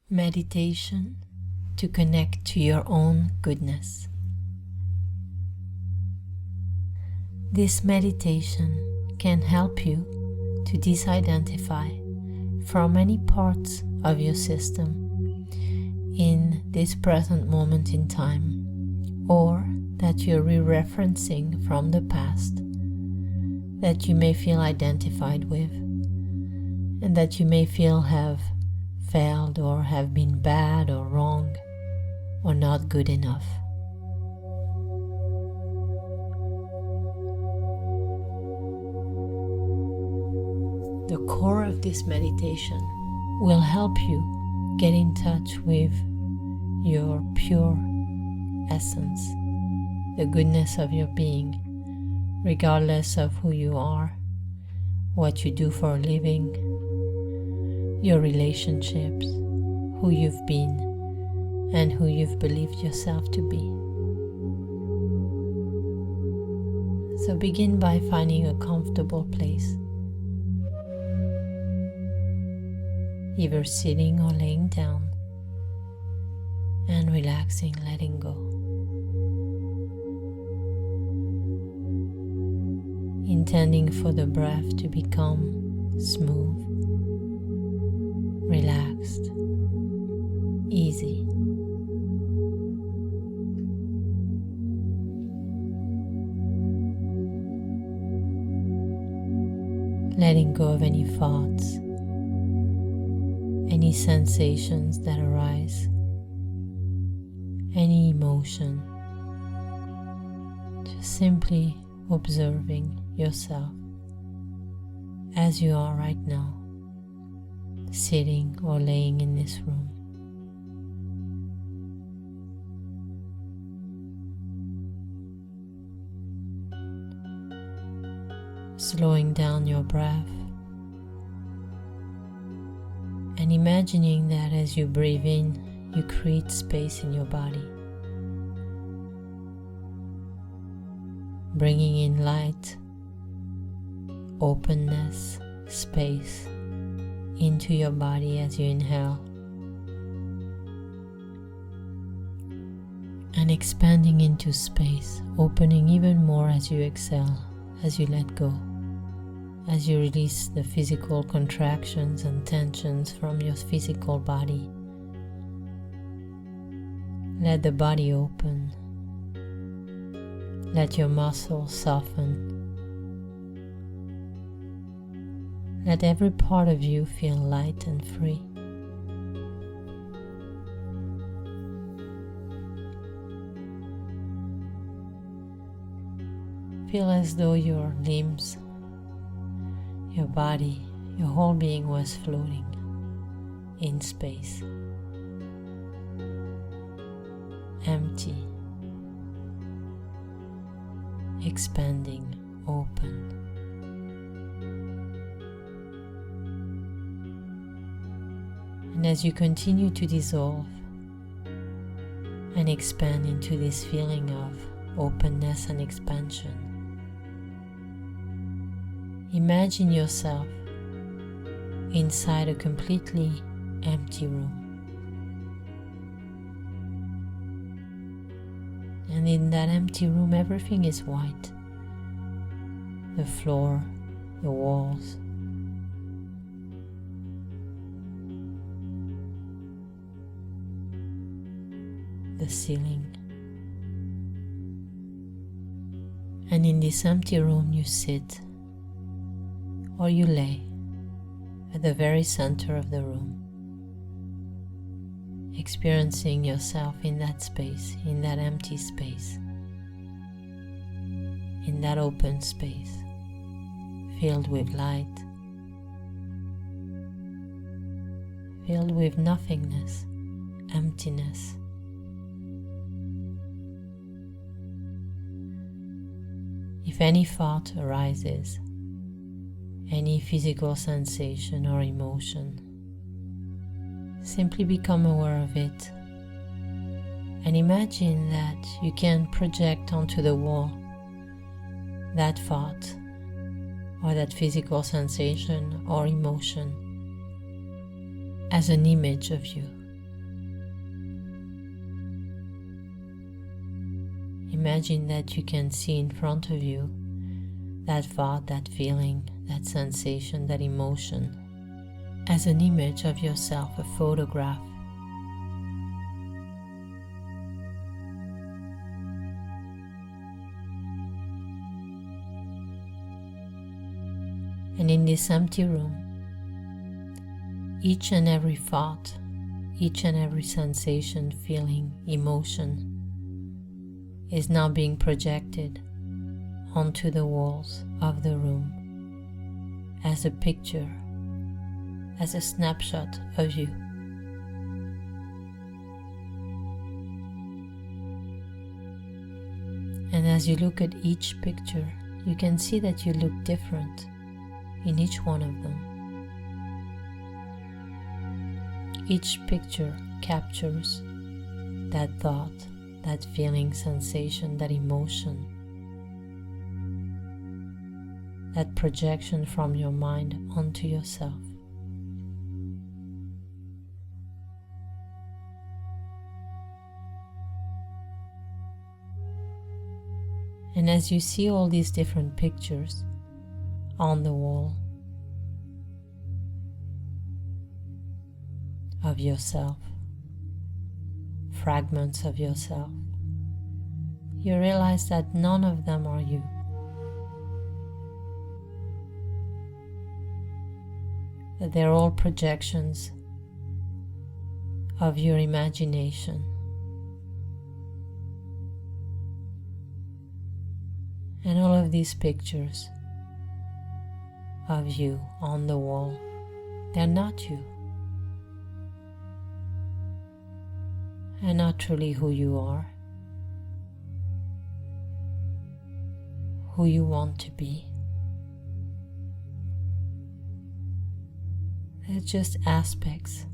Meditation to connect to your own goodness. This meditation can help you to disidentify from any parts of your system in this present moment in time, or that you're re-referencing from the past that you may feel identified with and that you may feel have failed or have been bad or wrong or not good enough. The core of this meditation will help you get in touch with your pure essence, the goodness of your being, regardless of who you are, what you do for a living, your relationships, who you've been, and who you've believed yourself to be. So begin by finding a comfortable place, either sitting or laying down, and relaxing, letting go. Intending for the breath to become smooth, relaxed, easy. Letting go of any thoughts, any sensations that arise, any emotion. Just simply observing yourself as you are right now, sitting or laying in this room. Slowing down your breath and imagining that as you breathe in, you create space in your body, bringing in light, openness, space into your body as you inhale, and expanding into space, opening even more as you exhale, as you let go, as you release the physical contractions and tensions from your physical body. Let the body open. Let your muscles soften. Let every part of you feel light and free. Feel as though your limbs, your body, your whole being was floating in space, empty, expanding, open. And as you continue to dissolve and expand into this feeling of openness and expansion, imagine yourself inside a completely empty room. And in that empty room, everything is white. The floor, the walls, the ceiling. And in this empty room you sit or you lay at the very center of the room, experiencing yourself in that space, in that empty space, in that open space, filled with light, filled with nothingness, emptiness. If any thought arises, any physical sensation or emotion, simply become aware of it and imagine that you can project onto the wall that thought or that physical sensation or emotion as an image of you, imagine that you can see in front of you that thought, that feeling, that sensation, that emotion as an image of yourself, a photograph. And in this empty room, each and every thought, each and every sensation, feeling, emotion is now being projected onto the walls of the room as a picture, as a snapshot of you. And as you look at each picture, you can see that you look different in each one of them. Each picture captures that thought, that feeling, sensation, that emotion, that projection from your mind onto yourself. And as you see all these different pictures on the wall of yourself, fragments of yourself, you realize that none of them are you. That they're all projections of your imagination. And all of these pictures of you on the wall, they're not you. And not truly who you are, who you want to be. They're just aspects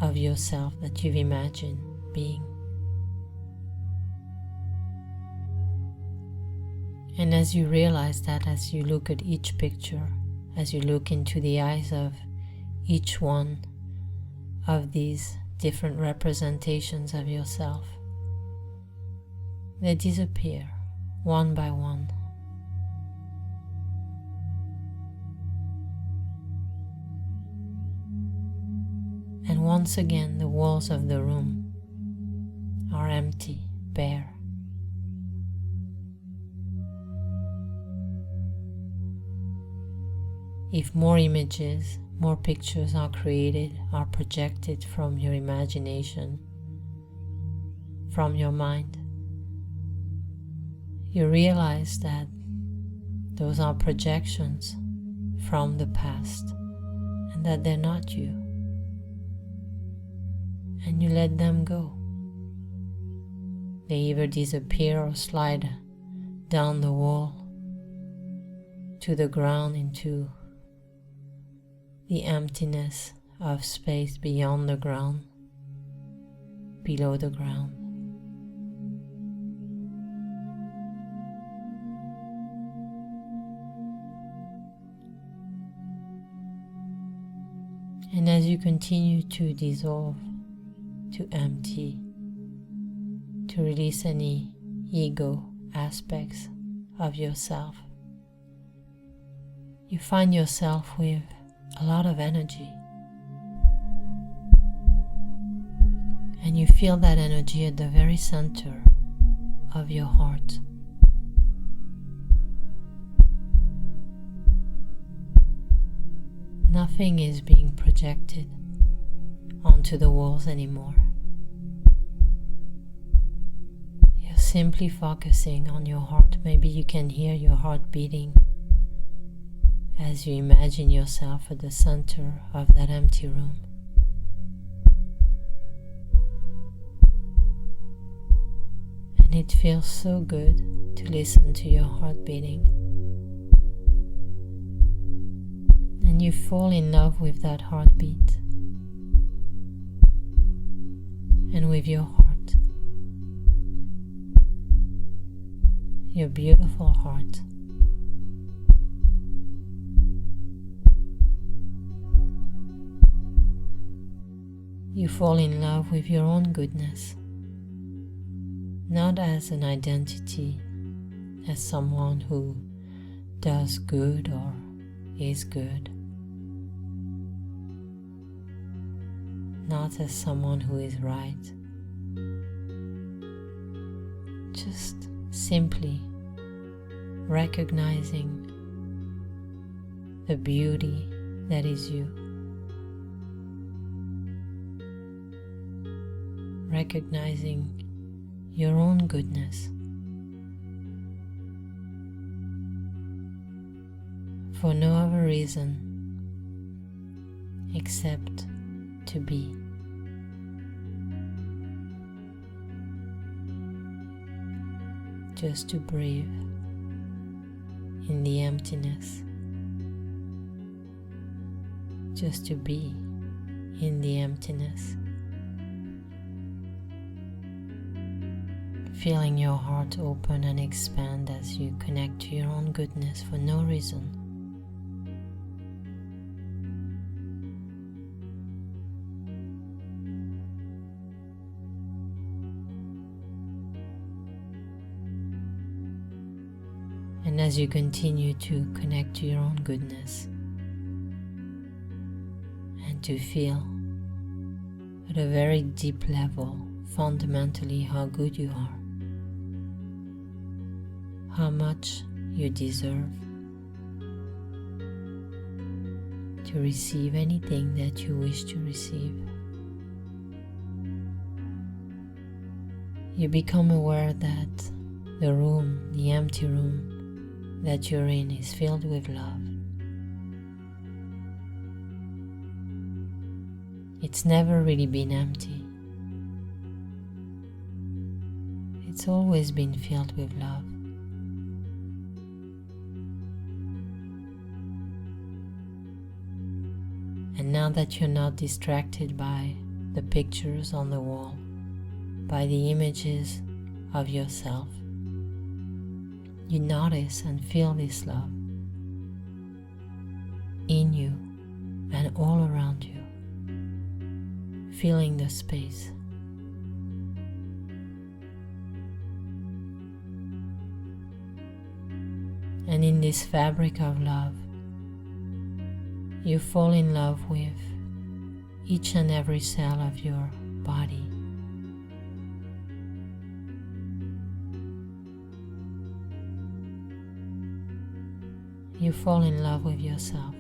of yourself that you've imagined being. And as you realize that, as you look at each picture, as you look into the eyes of each one of these different representations of yourself, they disappear one by one. And once again, the walls of the room are empty, bare. If more images, more pictures are created, are projected from your imagination, from your mind, you realize that those are projections from the past and that they're not you. And you let them go. They either disappear or slide down the wall to the ground, into the emptiness of space beyond the ground, below the ground. And as you continue to dissolve, to empty, to release any ego aspects of yourself, you find yourself with a lot of energy. And you feel that energy at the very center of your heart. Nothing is being projected onto the walls anymore. You're simply focusing on your heart. Maybe you can hear your heart beating as you imagine yourself at the center of that empty room. And it feels so good to listen to your heart beating. And you fall in love with that heartbeat and with your heart, your beautiful heart. You fall in love with your own goodness, not as an identity, as someone who does good or is good, not as someone who is right, just simply recognizing the beauty that is you, recognizing your own goodness, for no other reason except to be. Just to breathe in the emptiness, just to be in the emptiness, feeling your heart open and expand as you connect to your own goodness for no reason. And as you continue to connect to your own goodness and to feel at a very deep level fundamentally how good you are, how much you deserve to receive anything that you wish to receive, you become aware that the room, the empty room that you're in, is filled with love. It's never really been empty. It's always been filled with love. And now that you're not distracted by the pictures on the wall, by the images of yourself, you notice and feel this love in you and all around you, filling the space. And in this fabric of love, you fall in love with each and every cell of your body. You fall in love with yourself,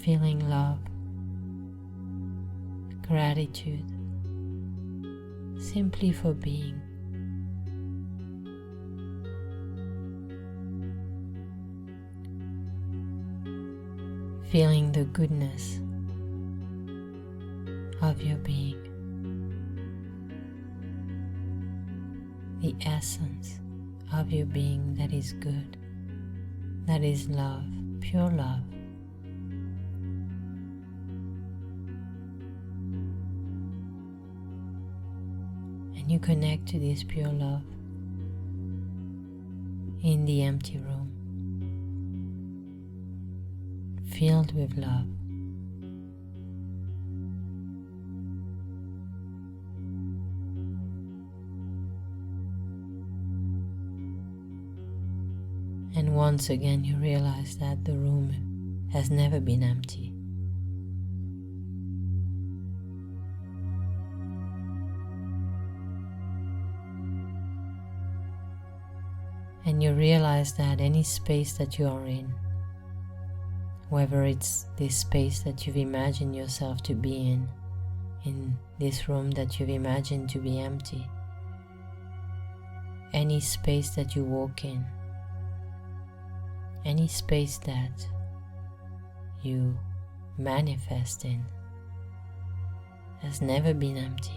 feeling love, gratitude, simply for being. Feeling the goodness of your being, the essence of your being that is good, that is love, pure love. And you connect to this pure love in the empty room, filled with love. And once again you realize that the room has never been empty. And you realize that any space that you are in, whether it's this space that you've imagined yourself to be in this room that you've imagined to be empty, any space that you walk in, any space that you manifest in, has never been empty.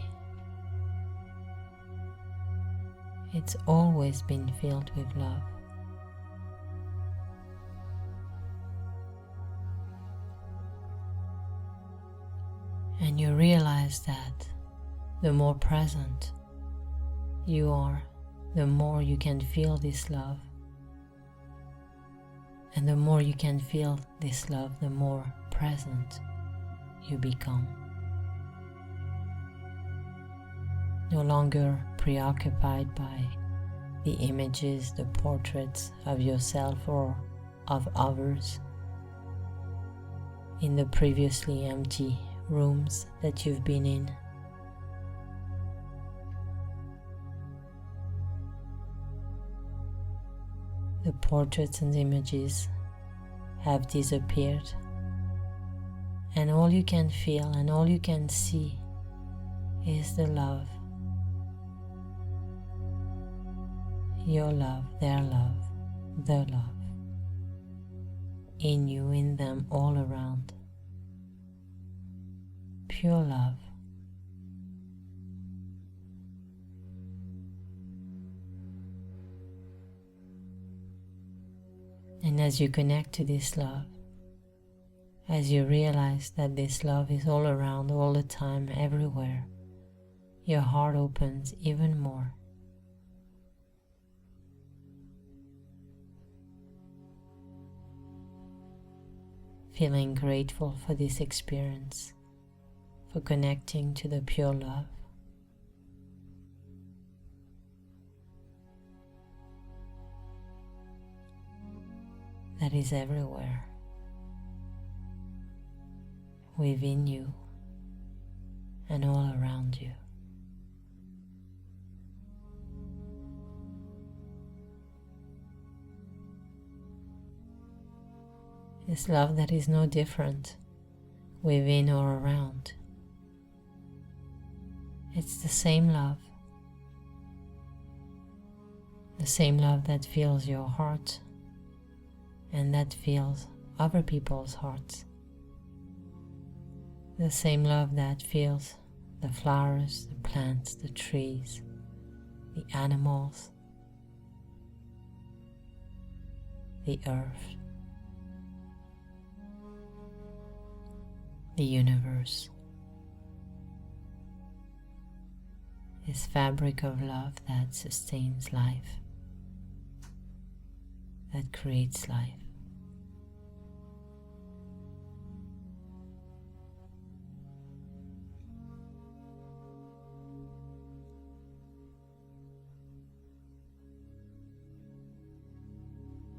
It's always been filled with love. And you realize that the more present you are, the more you can feel this love. And the more you can feel this love, the more present you become. no longer preoccupied by the images, the portraits of yourself or of others in the previously empty rooms that you've been in. The portraits and images have disappeared, and all you can feel and all you can see is the love. Your love, their love, the love. In you, in them, all around. Pure love. And as you connect to this love, as you realize that this love is all around, all the time, everywhere, your heart opens even more. Feeling grateful for this experience, for connecting to the pure love. That is everywhere, within you and all around you. This love that is no different within or around. It's the same love. The same love that fills your heart and that fills other people's hearts. The same love that fills the flowers, the plants, the trees, the animals, the earth, the universe. This fabric of love that sustains life, that creates life.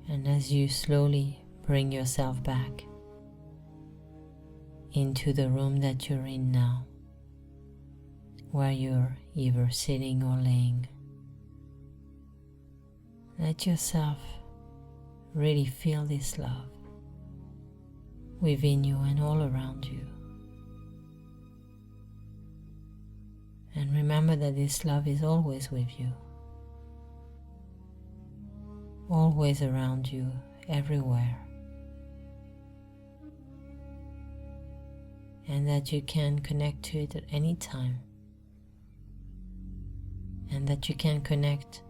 And as you slowly bring yourself back into the room that you're in now, where you're either sitting or laying, let yourself really feel this love within you and all around you. And remember that this love is always with you, always around you, everywhere. And that you can connect to it at any time. And that you can connect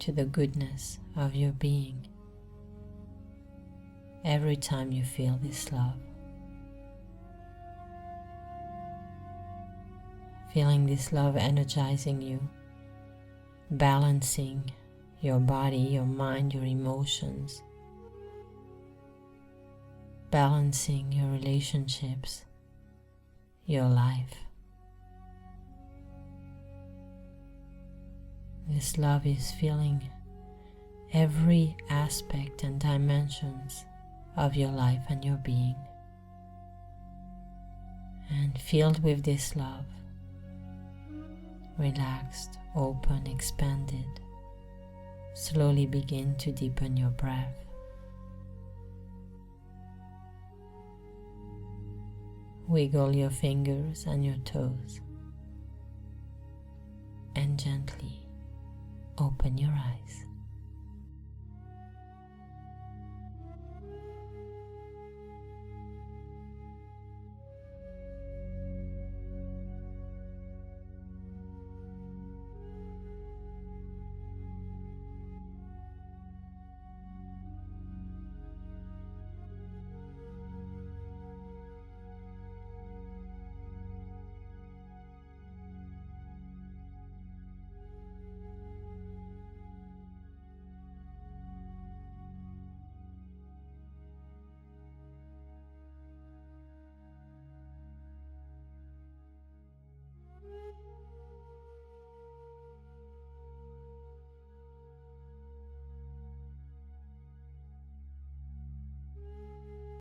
to the goodness of your being every time you feel this love. Feeling this love energizing you, balancing your body, your mind, your emotions, balancing your relationships, your life. This love is filling every aspect and dimensions of your life and your being. And filled with this love, relaxed, open, expanded, slowly begin to deepen your breath. Wiggle your fingers and your toes.